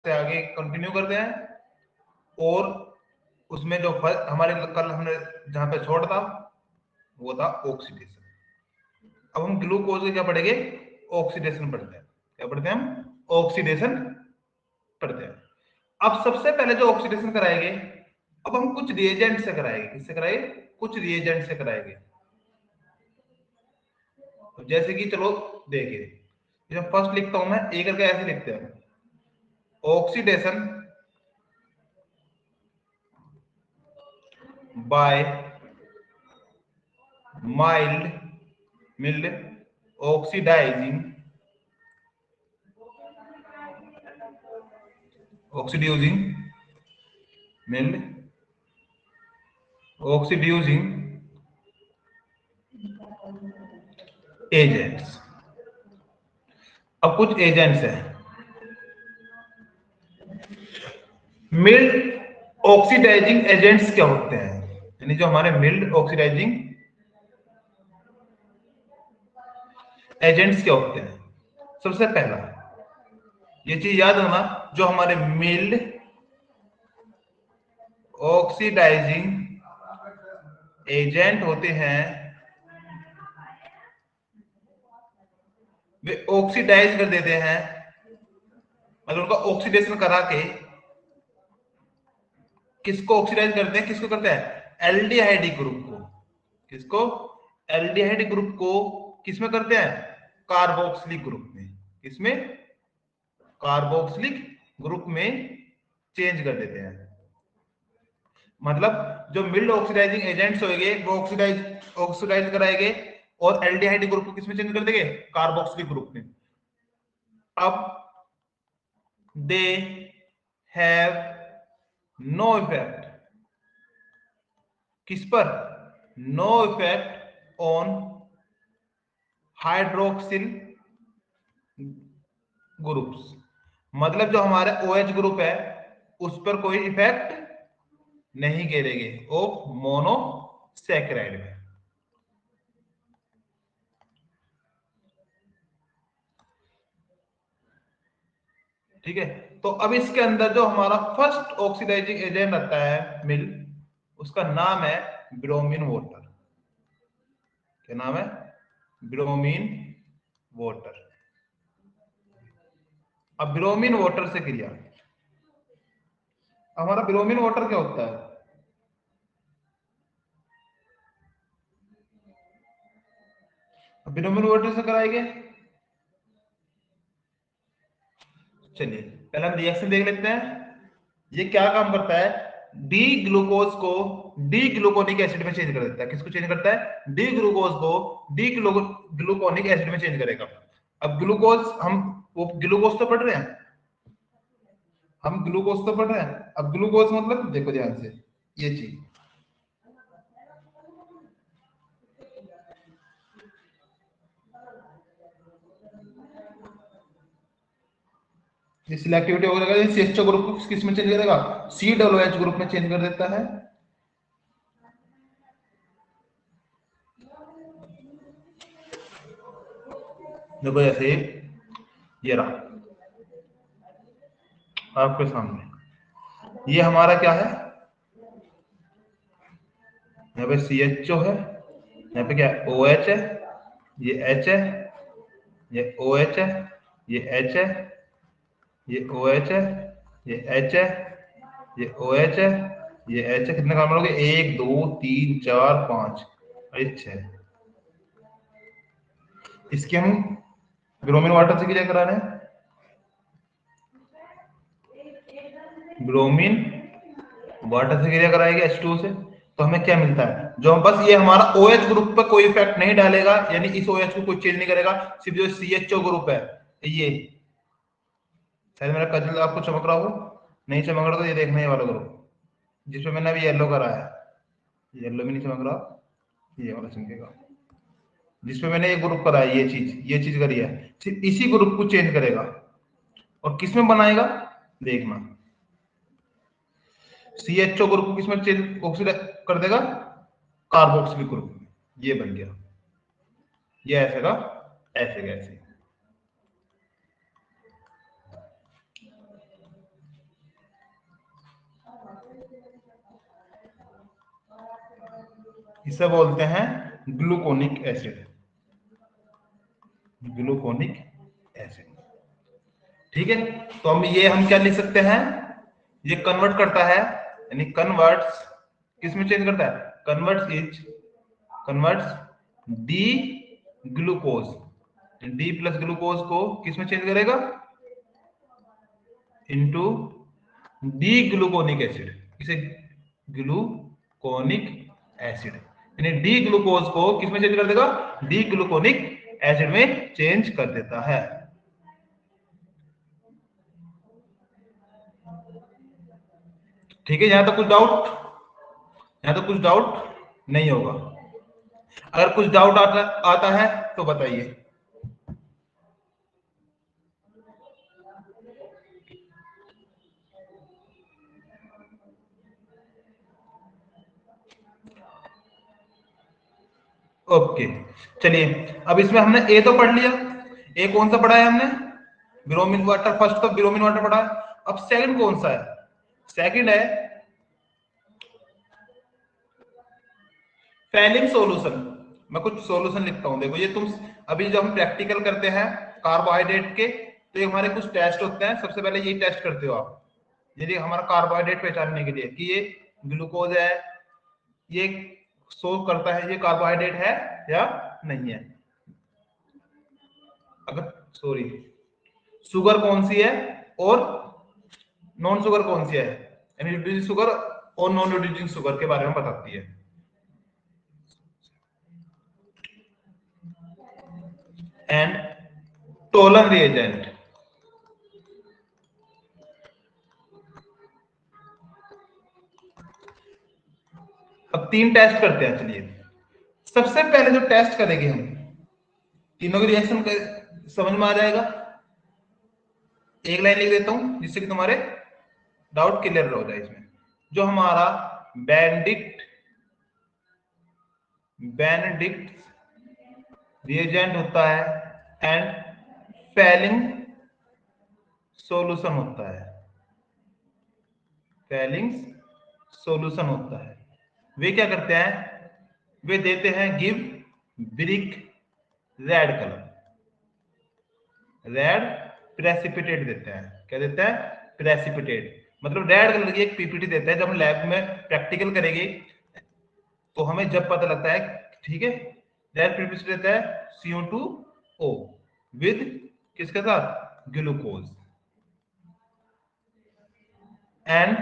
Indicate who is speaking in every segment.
Speaker 1: से आगे कंटिन्यू करते हैं। और उसमें जो हमारे कल हमने जहां पे छोड़ा था वो था ऑक्सीडेशन। अब हम ग्लूकोज के क्या पढ़ेंगे, ऑक्सीडेशन पढ़ते हैं। क्या पढ़ते हैं हम, ऑक्सीडेशन पढ़ते हैं। अब सबसे पहले जो ऑक्सीडेशन कराएंगे, अब हम कुछ रिएजेंट से कराएंगे। किससे कराएंगे, कुछ रिएजेंट से कराएंगे। तो जैसे कि चलो देखिए, जब फर्स्ट लिखता हूं मैं एक करके ऐसे लिखते हैं, oxidation by mild oxidising mild oxidising agents. अब कुछ एजेंट्स हैं। मिल्ड ऑक्सीडाइजिंग एजेंट्स क्या होते हैं, यानी जो हमारे मिल्ड ऑक्सीडाइजिंग एजेंट्स क्या होते हैं। सबसे पहला ये चीज याद रखना, जो हमारे मिल्ड ऑक्सीडाइजिंग एजेंट होते हैं वे ऑक्सीडाइज कर देते हैं, मतलब उनका ऑक्सीडेशन करा के किसको ऑक्सीडाइज करते हैं, किसको करते हैं, एल्डिहाइड ग्रुप को। किसको, एल्डिहाइड ग्रुप को किसमें करते हैं, कार्बोक्सिलिक ग्रुप में। किसमें, कार्बोक्सिलिक ग्रुप में चेंज कर देते हैं। मतलब जो मिल्ड ऑक्सीडाइजिंग एजेंट्स होंगे वो ऑक्सीडाइज कराएंगे और एल्डिहाइड ग्रुप को किसमें चेंज कर देंगे, कार्बोक्सिलिक ग्रुप में। अब दे हैव नो इफेक्ट, किस पर, no effect on hydroxyl groups. मतलब जो हमारा OH ग्रुप है उस पर कोई इफेक्ट नहीं गिरेगे ऑफ मोनोसैकेराइड में। ठीक है, तो अब इसके अंदर जो हमारा फर्स्ट ऑक्सीडाइजिंग एजेंट आता है मिल, उसका नाम है ब्रोमीन वाटर। क्या नाम है, ब्रोमीन वाटर। अब ब्रोमीन वाटर से क्रिया, हमारा ब्रोमीन वाटर क्या होता है, ब्रोमीन वाटर से कराएंगे। चलिए पहले हम रिएक्शन देख लेते हैं। ये क्या काम करता है, डी ग्लूकोज को डी ग्लूकोनिक एसिड में चेंज कर देता है। किसको चेंज करता है, डी ग्लूकोज को डी ग्लूकोनिक एसिड में चेंज करेगा। अब ग्लूकोज, हम वो ग्लूकोज तो पढ़ रहे हैं, हम ग्लूकोज तो पढ़ रहे हैं। अब ग्लूकोज मतलब देखो ध्यान से, ये चीज सिलेक्टिविटी हो जाएगा, CH2 ग्रुप को किस में चेंज करेगा, COOH ग्रुप में चेंज कर देता है। देखो ऐसे ये रहा आपके सामने, ये हमारा क्या है, यहाँ पे CHO है, यहाँ पे क्या है, OH है, ये H है, ये OH है, ये H है, ये OH है, ये H है, ये OH है, ये H है। कितने कार्बन हो गए, 1 2 3 4 5 6। इसके हम ब्रोमीन वाटर से क्रिया करा रहे हैं, ब्रोमीन वाटर से क्रिया कराएगी H2 से, तो हमें क्या मिलता है, जो हम बस ये हमारा OH ग्रुप पर कोई इफेक्ट नहीं डालेगा, यानी इस OH को कोई चेंज नहीं करेगा, सिर्फ जो CHO ग्रुप है ये, शायद मेरा कजल आपको चमक रहा हो, नहीं चमक रहा तो ये देखना, ये वाला ग्रुप जिसमें मैंने अभी येलो कराया, येलो भी नहीं चमक रहा, ये वाला चमकेगा जिसमें मैंने ये ग्रुप कराया, ये चीज करी है, सिर्फ इसी ग्रुप को चेंज करेगा। और किसमें बनाएगा, देखना, CHO ग्रुप को किसमें चेंज ऑक्सीडाइज कर देगा, कार्बोक्सिलिक ग्रुप में। ये बन गया, ये ऐसे का ऐसे का ऐसे। इसे बोलते हैं ग्लूकोनिक एसिड, ग्लूकोनिक एसिड। ठीक है, तो हम क्या लिख सकते हैं, ये कन्वर्ट करता है, यानी कन्वर्ट्स किसमें चेंज करता है, converts D glucose, D plus glucose को किसमें चेंज करेगा, इनटू डी ग्लूकोनिक एसिड, इसे ग्लूकोनिक एसिड, यानी डी ग्लूकोज को किसमें चेंज कर देगा, डी ग्लूकोनिक एसिड में चेंज कर देता है। ठीक है, यहां तो कुछ डाउट, यहां तो कुछ डाउट नहीं होगा, अगर कुछ डाउट आता है तो बताइए। ओके, चलिए अब इसमें हमने ए तो पढ़ लिया, ए कौन सा पढ़ा है हमने, ब्रोमीन वाटर, फर्स्ट तो ब्रोमीन वाटर पढ़ा है। अब सेकंड कौन सा है, सेकंड है फेलिंग सॉल्यूशन। मैं कुछ सॉल्यूशन लिखता हूं, देखो ये तुम अभी जब हम प्रैक्टिकल करते हैं कार्बोहाइड्रेट के, तो ये हमारे कुछ टेस्ट होते हैं, सबसे पहले यही टेस्ट करते हो आप, यदि हमारा कार्बोहाइड्रेट पहचानने के लिए कि ये ग्लूकोज है, ये शो करता है ये कार्बोहाइड्रेट है या नहीं है। अगर सॉरी शुगर कौन सी है और नॉन शुगर कौन सी है, यानी रिड्यूसिंग शुगर और नॉन रिड्यूसिंग शुगर के बारे में बताती है। एंड टोलन रिएजेंट, अब 3 टेस्ट करते हैं। चलिए सबसे पहले जो टेस्ट करेंगे हम, तीनों की रिएक्शन समझ में आ जाएगा, एक लाइन लिख देता हूं जिससे कि तुम्हारे डाउट क्लियर हो जाए। इसमें जो हमारा बेनेडिक्ट रिएजेंट होता है एंड फेलिंग सॉल्यूशन होता है, फेलिंग सॉल्यूशन होता है, वे क्या करते हैं, वे देते हैं give brick red colour, red precipitate देते हैं, क्या देते हैं, प्रेसिपिटेट, मतलब रेड कलर की एक पीपीटी देते हैं। जब हम लैब में प्रैक्टिकल करेंगे तो हमें जब पता लगता है, ठीक है, रेड पीपीटी देता है CO2O विद किसके साथ, glucose, and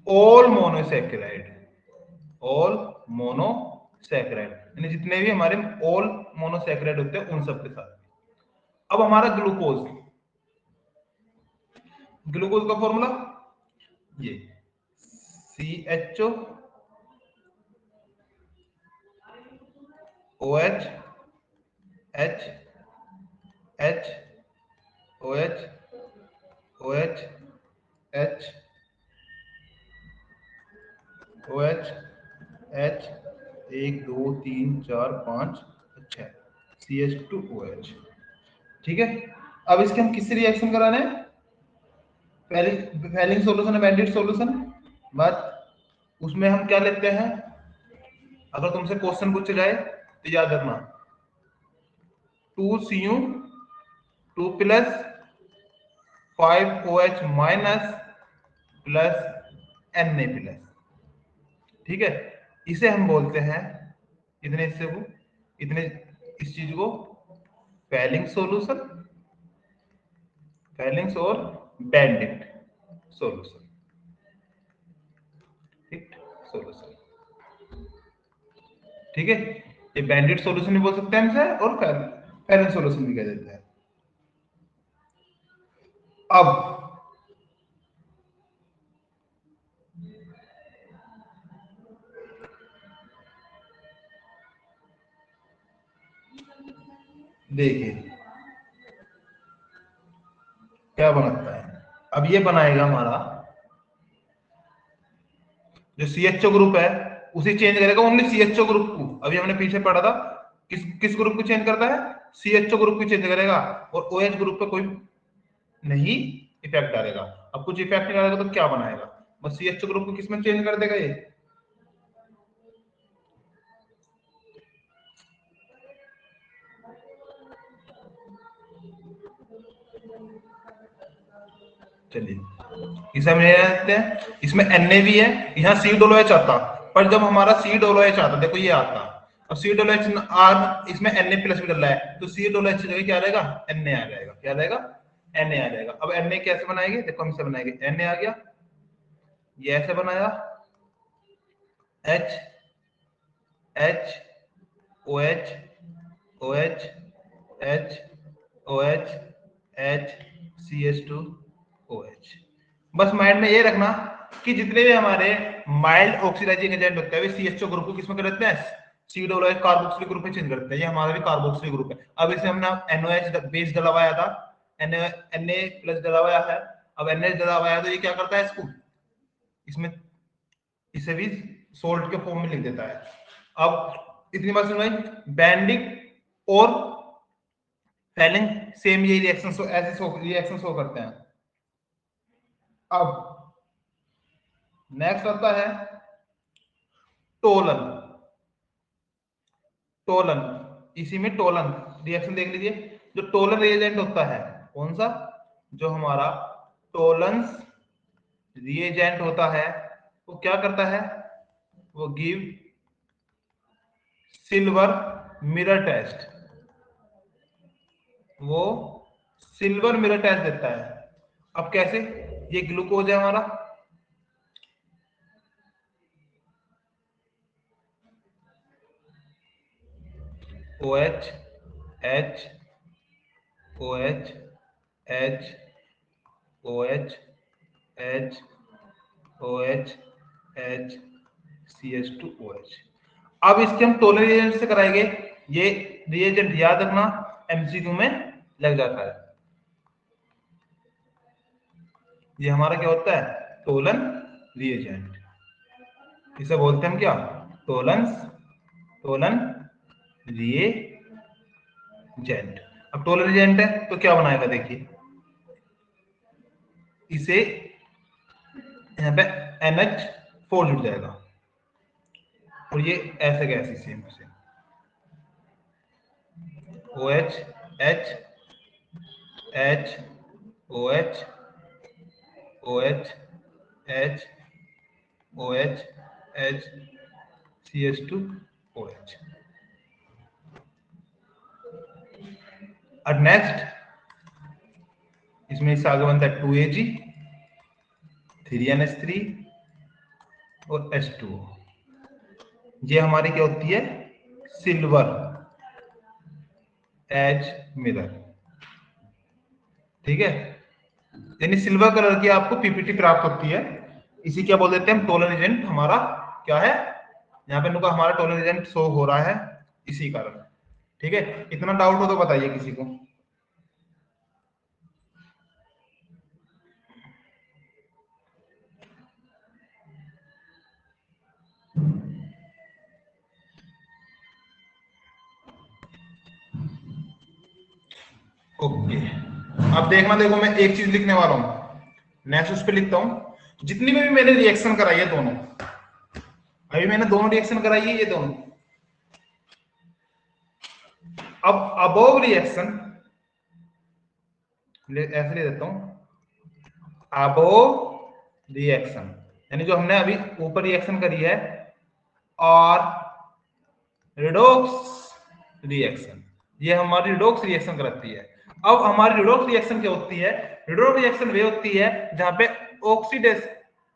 Speaker 1: all monosaccharide, all monosaccharide, यानी जितने भी हमारे ऑल मोनोसैकेराइड होते हैं उन सब के साथ। अब हमारा ग्लूकोज, ग्लूकोज का फॉर्मूला ये CHO OH H H OH OH H OH H 1 2 3 4 5 6 CH2OH। ठीक है, अब इसके हम किससे रिएक्शन कराने हैं, फेलिंग सॉल्यूशन है, बेनेडिक्ट सॉल्यूशन, बात उसमें हम क्या लेते हैं, अगर तुमसे क्वेश्चन पूछे जाए तो याद रखना 2Cu 2 plus 5OH minus plus Na plus. ठीक है, इसे हम बोलते हैं, इतने इससे वो इतने इस चीज को फेलिंग सॉल्यूशन, फेलिंग्स और बेनेडिक्ट सॉल्यूशन, ठीक सॉल्यूशन। ठीक है, ये बेनेडिक्ट सॉल्यूशन भी बोल सकते हैं इसे, और फेलिंग सॉल्यूशन भी कह देते हैं। अब देखिए क्या बनता है, अब ये बनाएगा हमारा जो CHO ग्रुप है उसे चेंज करेगा ओनली CHO ग्रुप को। अभी हमने पीछे पढ़ा था किस किस ग्रुप को चेंज करता है, CHO ग्रुप को चेंज करेगा, और OH ग्रुप पे कोई नहीं इफेक्ट डालेगा। अब कुछ इफेक्ट नहीं डालेगा तो क्या बनाएगा, बस CHO ग्रुप को किसमें चेंज कर देगा, ये चलिए इसे हम ले लेते हैं। इसमें Na भी है, यहाँ COOH आता, पर जब हमारा COOH आता, देखो ये आता, अब COOH आर इसमें Na प्लस भी डला है, तो COOH जगह क्या रहेगा, Na आ जाएगा। क्या रहेगा, Na आ जाएगा। अब Na कैसे बनाएंगे, देखो हम इसे बनाएंगे, Na आ गया, ये ऐसे बनाया, H H OH OH H OH H CH2OH। बस माइंड में ये रखना कि जितने भी हमारे माइल्ड ऑक्सीडाइजिंग एजेंट होते हैं वे CH2 ग्रुप को किसमें करते हैं, COOH कार्बोक्सिलिक ग्रुप में चेंज करते हैं। ये हमारा भी कार्बोक्सिलिक ग्रुप है। अब इसे हमने NOH बेस डला हुआ था, Na प्लस डला हुआ है, अब NH डला हुआ है, तो ये क्या करता है, इसको इसमें इसे भी सोल्ट के फॉर्म में लिख देता है। अब इतनी बात सुनाई, बैंडिंग और फैलिंग सेम यही रिएक्शन ऐसे रिएक्शन शो करते हैं। अब नेक्स्ट आता है टोलन। टोलन, इसी में टोलन रिएक्शन देख लीजिए। जो टोलन रिएजेंट होता है, कौन सा, जो हमारा टोलेंस रिएजेंट होता है, वो क्या करता है, वो गिव सिल्वर मिरर टेस्ट, वो सिल्वर मिरर टेस्ट देता है। अब कैसे, ये ग्लूकोज है हमारा, OH H OH H OH H OH H CH2OH। अब इसके हम टोलर रिएजेंट से कराएंगे। ये रिएजेंट याद रखना, MCQ में लग जाता है। ये हमारा क्या होता है, टोलन रिएजेंट, इसे बोलते हैं हम क्या, टोलन रिएजेंट। अब टोलन रिएजेंट है तो क्या बनाएगा, देखिए इसे यहाँ पे NH4 जुड़ जाएगा, और ये ऐसे गैस सेम से OH H H OH OH H OH H CH2OH। और नेक्स्ट इसमें इससे आगे बनता है 2Ag 3NH3 और H2O। ये हमारी क्या होती है, सिल्वर एज मिरर, ठीक है। यानी सिल्वर कलर की आपको पीपीटी प्राप्त होती है। इसी क्या बोल देते हैं हम, टोलन एजेंट हमारा क्या है, यहाँ पे इनका हमारा टोलन एजेंट शो हो रहा है इसी कारण, ठीक है। इतना डाउट हो तो बताइए किसी को। ओके, अब देखना, देखो मैं एक चीज लिखने वाला हूं, नेक्स्ट उस पे लिखता हूं, जितनी भी मैंने रिएक्शन कराई है दोनों, अभी मैंने दोनों रिएक्शन कराई है, ये दोनों। अब अबोव रिएक्शन ऐसे ले देता हूं, अबोव रिएक्शन यानी जो हमने अभी ऊपर रिएक्शन करी है, और रिडॉक्स रिएक्शन, ये हमारी रिडॉक्स रिएक्शन कराती है। अब हमारी रिडॉक्स रिएक्शन क्या होती है, रिडॉक्स रिएक्शन वे होती है जहां पे ऑक्सीडेशन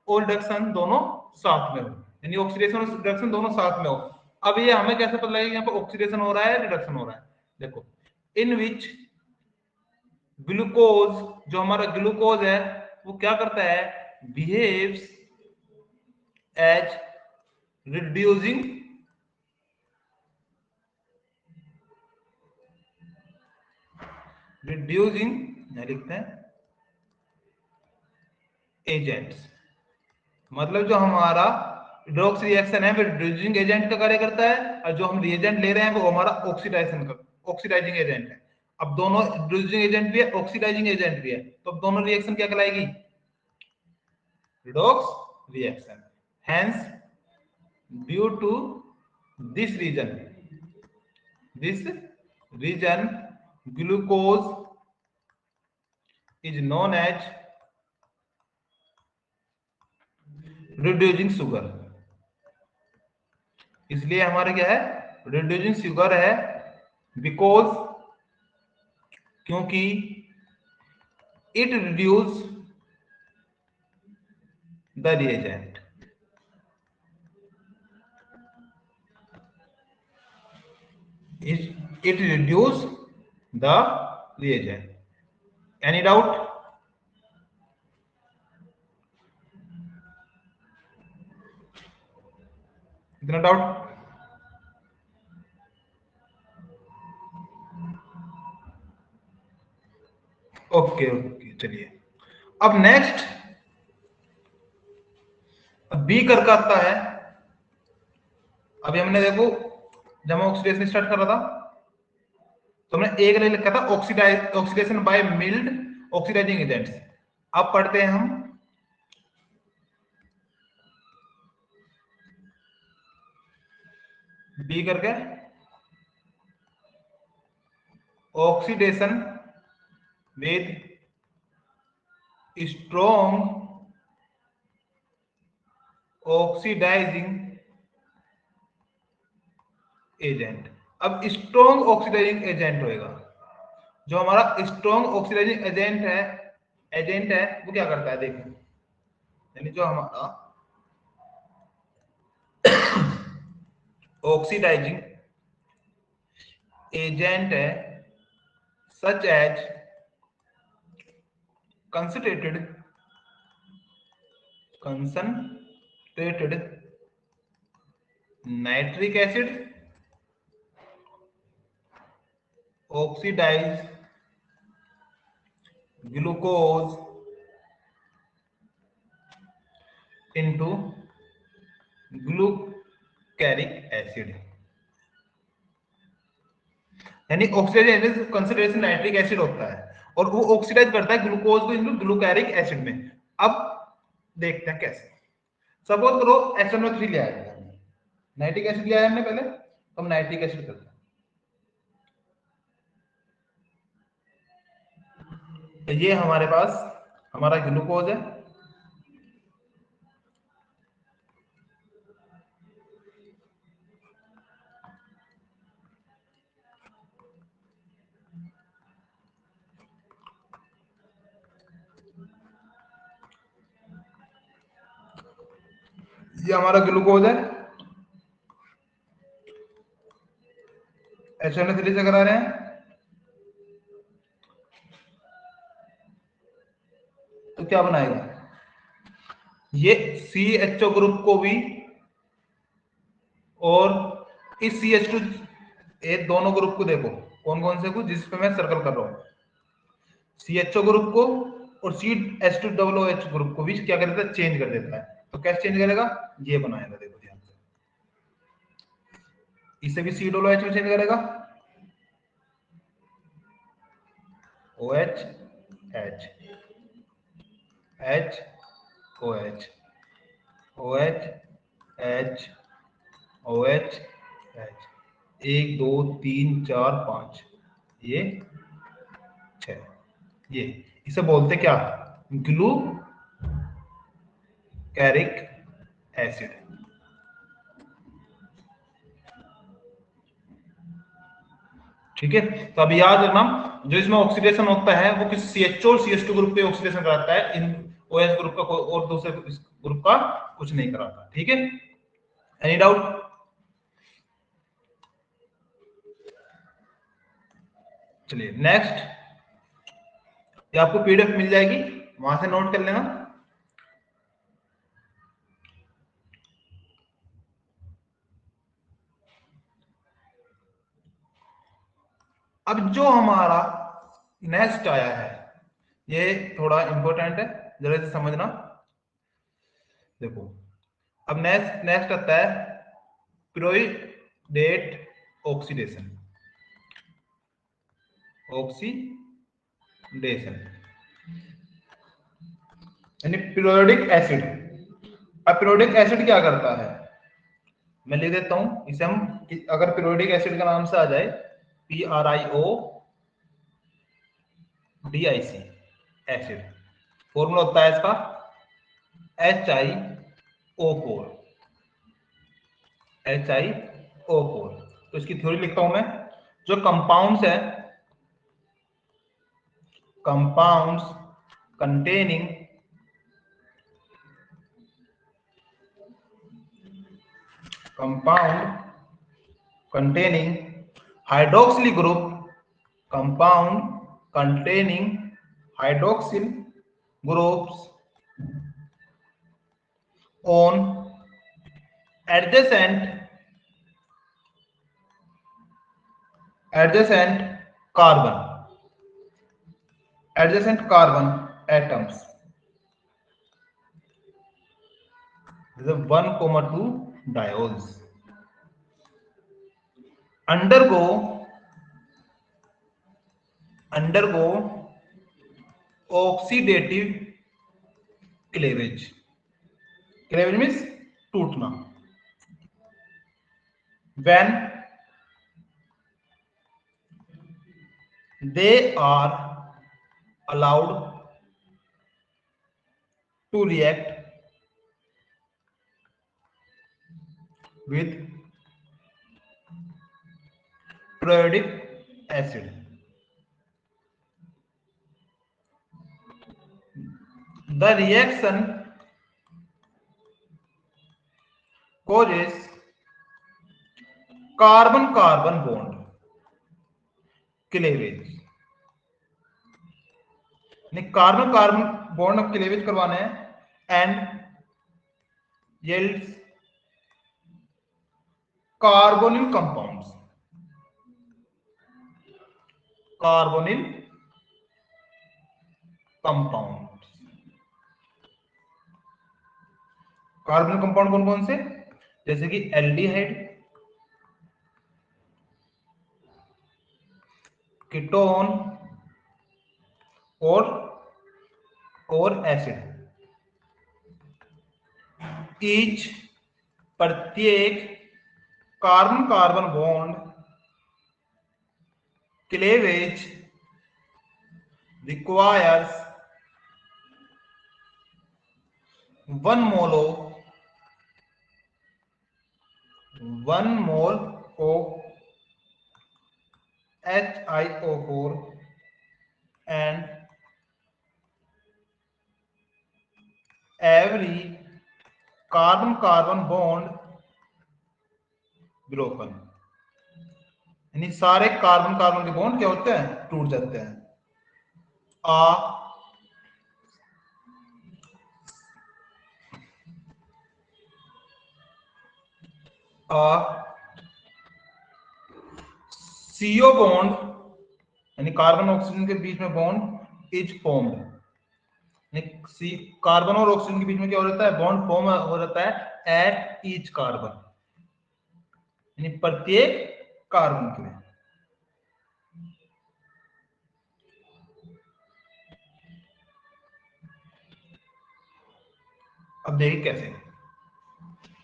Speaker 1: और रिडक्शन दोनों साथ में हो, यानी ऑक्सीडेशन और रिडक्शन दोनों साथ में हो। अब ये हमें कैसे पता लगेगा यहाँ पे ऑक्सीडेशन हो रहा है, रिडक्शन हो रहा है, देखो इन विच ग्लूकोज, जो हमारा ग्लूकोज है वो क्या करता है, बिहेव्स एज रिड्यूसिंग लिखते हैं एजेंट्स, मतलब जो हमारा रिडॉक्स रिएक्शन है वो रिड्यूसिंग एजेंट का कार्य करता है, और जो हम रिएजेंट ले रहे हैं वो हमारा ऑक्सीडाइजिंग एजेंट है। अब दोनों रिड्यूसिंग एजेंट भी है, ऑक्सीडाइजिंग एजेंट भी है, तो अब दोनों रिएक्शन क्या कहलाएगी, redox reaction. Hence due to this region glucose is known as reducing sugar, इसलिए हमारे क्या है रिड्यूसिंग शुगर है, बिकॉज क्योंकि it reduce the reagent, it reduce the reagent. Any doubt? इतना डाउट? ओके ओके, चलिए अब नेक्स्ट बी करके आता है। अभी हमने देखो जब मैं ऑक्सीडेशन स्टार्ट कर रहा था तो हमने एक ले लिखा था oxidation by mild oxidising agents. अब पढ़ते हैं हम बी करके oxidation with strong oxidising agent. अब स्ट्रॉन्ग ऑक्सीडाइजिंग एजेंट होएगा, जो हमारा स्ट्रॉन्ग ऑक्सीडाइजिंग एजेंट है वो क्या करता है देखो, यानी जो हमारा ऑक्सीडाइजिंग एजेंट है such as concentrated nitric acid oxidise glucose into glucaric acid, यानी ऑक्सीडाइज कंसंट्रेशन नाइट्रिक एसिड होता है और वो ऑक्सीडाइज करता है ग्लूकोज को इनटू ग्लूकैरिक एसिड में। अब देखते हैं कैसे। सपोज करो SNO3 ले आया, नाइट्रिक एसिड लिया है हमने पहले, तो हम नाइट्रिक एसिड करते हैं। तो ये हमारे पास हमारा ग्लूकोज है, ये हमारा ग्लूकोज है, SNO3 से करा रहे हैं। तो क्या बनाएगा ये CHO ग्रुप को भी और इस CH2 ये दोनों ग्रुप को देखो कौन कौन से को जिस पे मैं सर्कल कर रहा हूं, CHO ग्रुप को और CH2OH ग्रुप को भी क्या कर देता है चेंज कर देता है। तो कैसे चेंज करेगा ये बनाएगा, देखो ध्यान से, इसे भी COOH में चेंज करेगा OH H H OH OH H OH H 1 2 3 4 5 ये 6, ये इसे बोलते क्या ग्लूकैरिक एसिड। ठीक है, तो अब याद रखना जो इसमें ऑक्सीडेशन होता है वो किसी CHO और CH2 ग्रुप पे ऑक्सीडेशन कराता है, इन OH ग्रुप का और दूसरे ग्रुप का कुछ नहीं कराता। ठीक है, एनी डाउट? चलिए नेक्स्ट, ये आपको PDF मिल जाएगी, वहां से नोट कर लेना। अब जो हमारा नेक्स्ट आया है ये थोड़ा इंपॉर्टेंट है, जरा से समझना। देखो अब नेक्स्ट आता है पिरोइडेट ऑक्सीडेशन, यानी पीरियोडिक एसिड। अब पीरियोडिक एसिड क्या करता है, मैं लिख देता हूं इसे हम, अगर पीरियोडिक एसिड का नाम से आ जाए PRIODIC एसिड, फॉर्मूला होता है इसका HI O4, HiO4। तो इसकी थ्योरी लिखता हूं मैं। जो कंपाउंड्स है, compounds containing compound containing hydroxyl group, compound containing hydroxyl groups on adjacent carbon atoms, this is 1,2 diols, undergo oxidative cleavage means टूटना। when they are allowed to react with periodic acid, the reaction causes carbon carbon bond cleavage, carbon carbon bond of cleavage करवाना है, and yields carbonyl compounds, carbonyl compound कौन कौन से, जैसे कि aldehyde, ketone और acid. Each प्रत्येक carbon carbon bond cleavage requires 1 mole of HiO4 and every carbon carbon bond broken, यानी सारे कार्बन कार्बन के बॉन्ड क्या होते हैं, टूट जाते हैं। CO बॉन्ड यानी कार्बन ऑक्सीजन के बीच में बॉन्ड इज फॉर्म्ड, कार्बन और ऑक्सीजन के बीच में क्या हो जाता है, बॉन्ड फॉर्म हो जाता है एट ईच कार्बन, यानी प्रत्येक कार्बन के लिए। अब देखिए कैसे,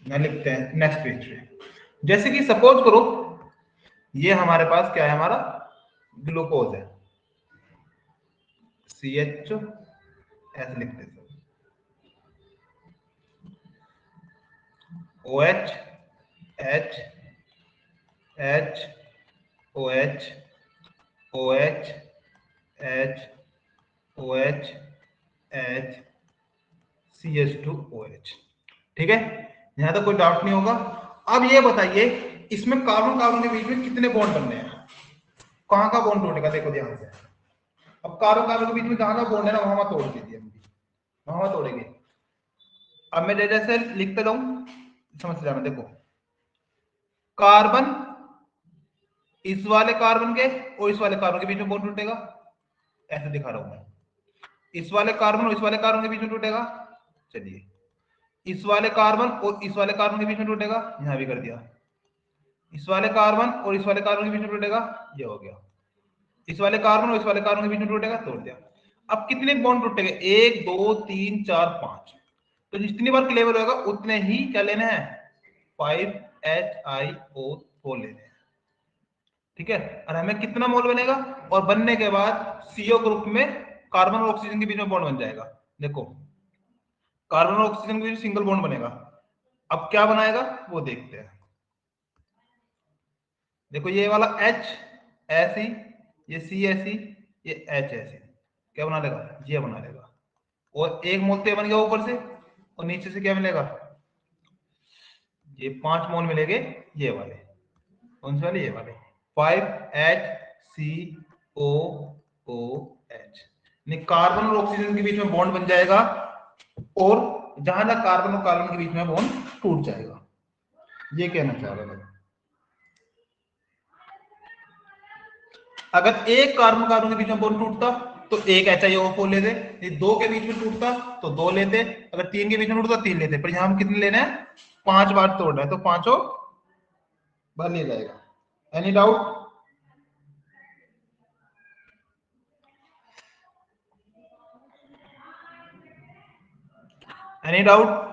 Speaker 1: मैं लिखते हैं नेक्स्ट पेज पे। जैसे कि सपोज करो ये हमारे पास क्या है, हमारा ग्लूकोज है, CH ऐसे लिखते हैं, OH H H OH OH H OH H CH2OH। ठीक है, यहां तक कोई डाउट नहीं होगा। अब ये बताइए इसमें कार्बन कार्बन के बीच में कितने बॉन्ड बनने हैं, कहां का बॉन्ड टूटेगा, देखो ध्यान से। अब कार्बन कार्बन के बीच में जहां का बॉन्ड है ना वहां तोड़ दीजिए, वहां तोड़ेंगे। अब मैं जैसे लिखते रहूं समझ जाना, देखो कार्बन इस वाले कार्बन के और इस वाले कार्बन के बीच में बॉन्ड टूटेगा, ऐसे दिखा रहा हूं मैं, इस वाले कार्बन और इस वाले कार्बन के बीच में टूटेगा। चलिए इस वाले कार्बन और इस वाले कार्बन के बीच में टूटेगा, यहां भी कर दिया। इस वाले कार्बन और इस वाले कार्बन के बीच में टूटेगा, ये हो गया। इस वाले कार्बन और इस वाले कार्बन के बीच में टूटेगा, तोड़ दिया। अब कितने बॉन्ड टूटेंगे, 1 2 3 4 5, तो जितनी बार क्लेवर होगा उतने ही क्या लेने हैं, 5HiO4 लेने हैं। ठीक है, और हमें कितना मोल बनेगा, और बनने के बाद CO ग्रुप में कार्बन और ऑक्सीजन के बीच में बॉन्ड बन जाएगा। देखो कार्बन और ऑक्सीजन के बीच सिंगल बॉन्ड बनेगा, अब क्या बनाएगा वो देखते हैं। देखो ये वाला H ऐसी, ये C ऐसी, ये H ऐसी, क्या बना लेगा, ये बना लेगा। और एक मोल तो बन गया ऊपर से, और नीचे से क्या मिलेगा, ये 5 मोल मिलेंगे ये वाले, कौन से वाले, ये वाले 5HCOOH। कार्बन और ऑक्सीजन के बीच में बॉन्ड बन जाएगा, और जहां तक कार्बन और कार्बन के बीच में बॉन्ड टूट जाएगा, ये कहना चाह रहा है। अगर एक कार्बन कार्बन के बीच में बॉन्ड टूटता तो एक HiO4 लेते, यदि दो के बीच में टूटता तो दो लेते, अगर तीन के बीच में टूटता तीन लेते, पर यहां हम कितने लेने हैं, 5 बार तोड़ना है, तो पांचों बार ले जाएगा। Any doubt? Any doubt?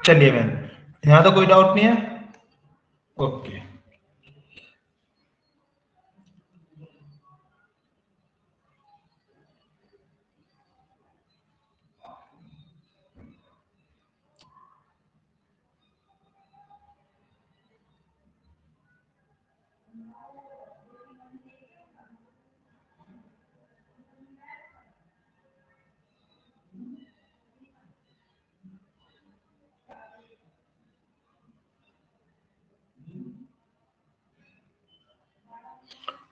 Speaker 1: चलिए मैम, यहां तो कोई डाउट नहीं है, ओके।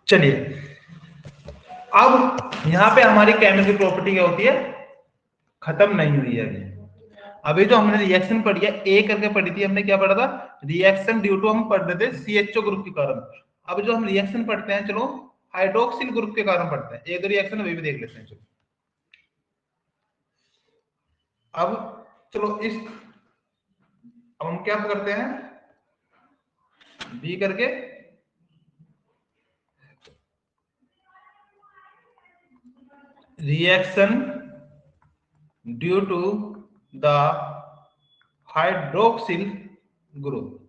Speaker 1: चलिए, अब यहां पे हमारी केमिकल प्रॉपर्टी क्या होती है, खत्म नहीं हुई है अभी। अभी जो हमने रिएक्शन पढ़ी है, ए करके पढ़ी थी हमने, क्या पढ़ा था, रिएक्शन ड्यू टू, हम पढ़ रहे थे CHO ग्रुप के कारण। अब जो हम रिएक्शन पढ़ते हैं, चलो हाइड्रोक्सिल ग्रुप के कारण पढ़ते हैं, एक दो रिएक्शन अभी भी देख लेते हैं। चलो अब चलो अब हम क्या करते हैं, बी करके reaction due to the hydroxyl group,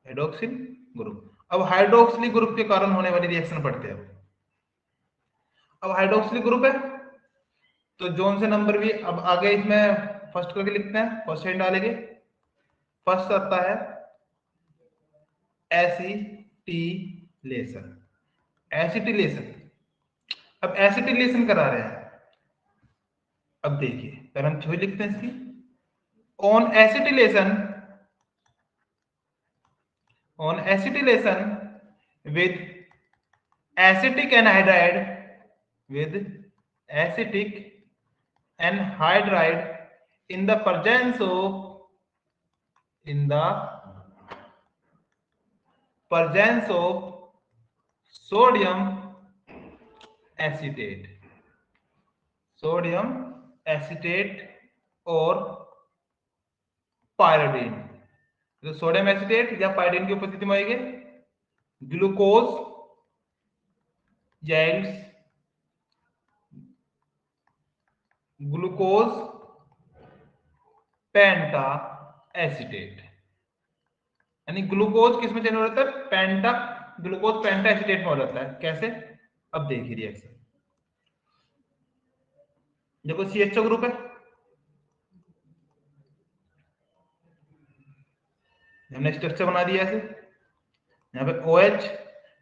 Speaker 1: hydroxyl group. अब हाइड्रोक्सिल ग्रुप के कारण होने वाली रिएक्शन पढ़ते हैं। अब हाइड्रोक्सिल ग्रुप है तो जोन से नंबर भी अब आगे इसमें फर्स्ट करके लिखते हैं, फर्स्ट हेड डालेंगे। फर्स्ट आता है एसिटिलेशन, एसिटिलेशन। अब एसिटिलेशन करा रहे हैं, अब देखिए पहले हम थ्योरी लिखते हैं इसकी। On acetylation, on acetylation with acetic anhydride, with acetic anhydride in the presence of, in the presence of sodium acetate, sodium acetate और पायरोडीन। तो सोडियम एसिटेट या पायरोडीन की उपस्थिति में आएगी ग्लूकोज यील्ड्स ग्लूकोज पेंटा एसिटेट, यानी ग्लूकोज किसमें चेंज हो जाता है, पेंटा, ग्लूकोज पेंटा एसिटेट में हो जाता है। कैसे, अब देखिए रिएक्शन। देखो CHO ग्रुप है, हमने स्ट्रक्चर बना दिया ऐसे, यहाँ पे OH,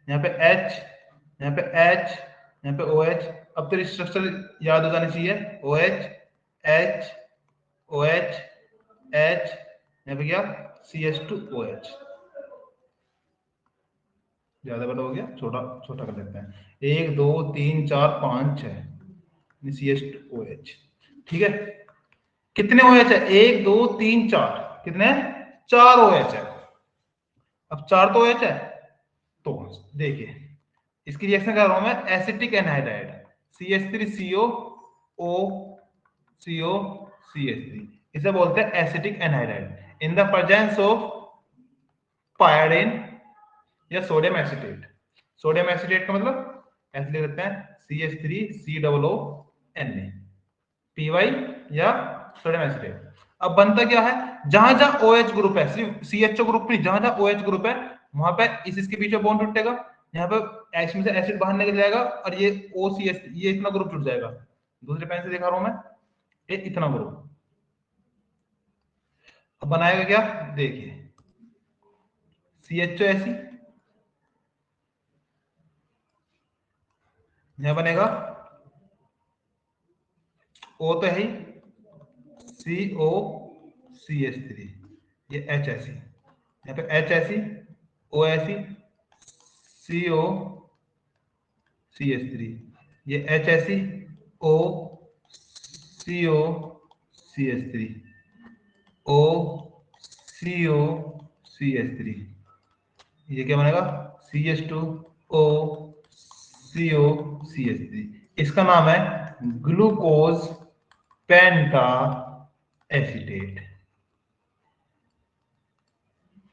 Speaker 1: यहाँ पे H, यहाँ पे H, यहाँ पे OH। अब तो स्ट्रक्चर याद हो जानी चाहिए, OH H OH H, यहाँ पे क्या CH2OH। ज्यादा बड़ा हो गया, छोटा छोटा कर लेते हैं। 1 2 3 4 5 6 CH2OH। ठीक है, कितने OH है? 1 2 3 4, कितने? 4 OH है। अब 4 तो OH है, तो देखिए इसकी रिएक्शन कर रहा हूं मैं, acetic anhydride CH3CO CO CH3, इसे बोलते हैं acetic anhydride in the presence of Pyodine या सोडियम एसिटेट। सोडियम एसिटेट का मतलब ऐसे लिख देते हैं CH3COONA PY या सोडियम एसिटेट। अब बनता क्या है, जहां जहां OH ग्रुप है, सिर्फ CHO ग्रुप नहीं, जहां जहां OH ग्रुप है वहां पे इसके बीच में बॉन्ड टूटेगा, यहाँ पे इसमें से एसिड बाहर निकल जाएगा और ये OCH ये इतना ग्रुप टूट जाएगा। दूसरे पेन से दिखा रहा हूं मैं, ये इतना ग्रुप। अब बनाएगा क्या, देखिए CHO ऐसी, यहां बनेगा O तो है ही, COCH3, ये H ऐसी, यहाँ पे H ऐसी, O ऐसी, COCH3, ये H ऐसी, OCOCH3, OCOCH3, ये क्या बनेगा CH2OCOCH3। इसका नाम है ग्लूकोज पेंटा एसीटेट,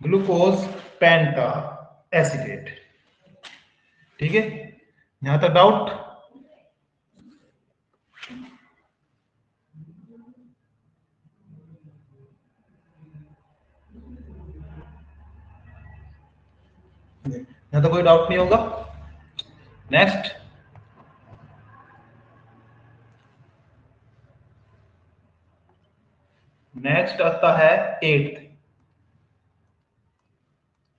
Speaker 1: ग्लूकोज पेंटा एसीटेट। ठीक है, यहां तक डाउट? यहां तो कोई डाउट नहीं होगा। नेक्स्ट, नेक्स्ट आता है 8th,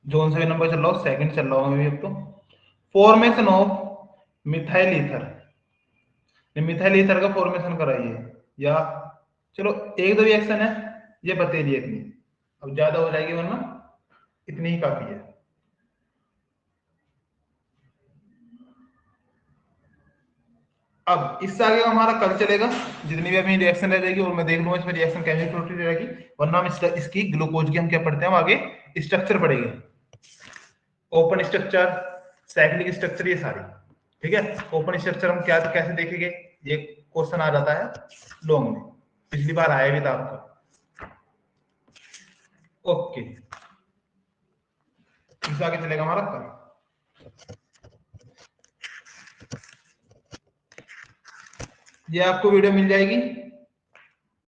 Speaker 1: जोन से नंबर चल रहा हूं, सेकंड चल रहा हूं अभी। अब तो formation of methyl ether, methyl ether का फॉर्मेशन कराइए, या चलो एक दो रिएक्शन है ये बता दिए इतनी, अब ज्यादा हो जाएगी वरना इतनी ही काफी है। अब इससे आगे हमारा कल चलेगा, जितनी भी अपनी रिएक्शन रह जाएगी और मैं देख लूंगा इसमें रिएक्शन केमिकल प्रॉपर्टी रहेगी, वरना हम इसकी ग्लूकोज की हम क्या पढ़ते हैं, हम आगे स्ट्रक्चर पढ़ेंगे, ओपन स्ट्रक्चर, साइक्लिक स्ट्रक्चर, ये सारी। ठीक है, ओपन स्ट्रक्चर हम क्या कैसे देखेंगे, ये क्वेश्चन आ जाता है लॉन्ग में, पिछली बार आया भी था आपका। ओके, इससे आगे चलेगा हमारा कल। ये आपको वीडियो मिल जाएगी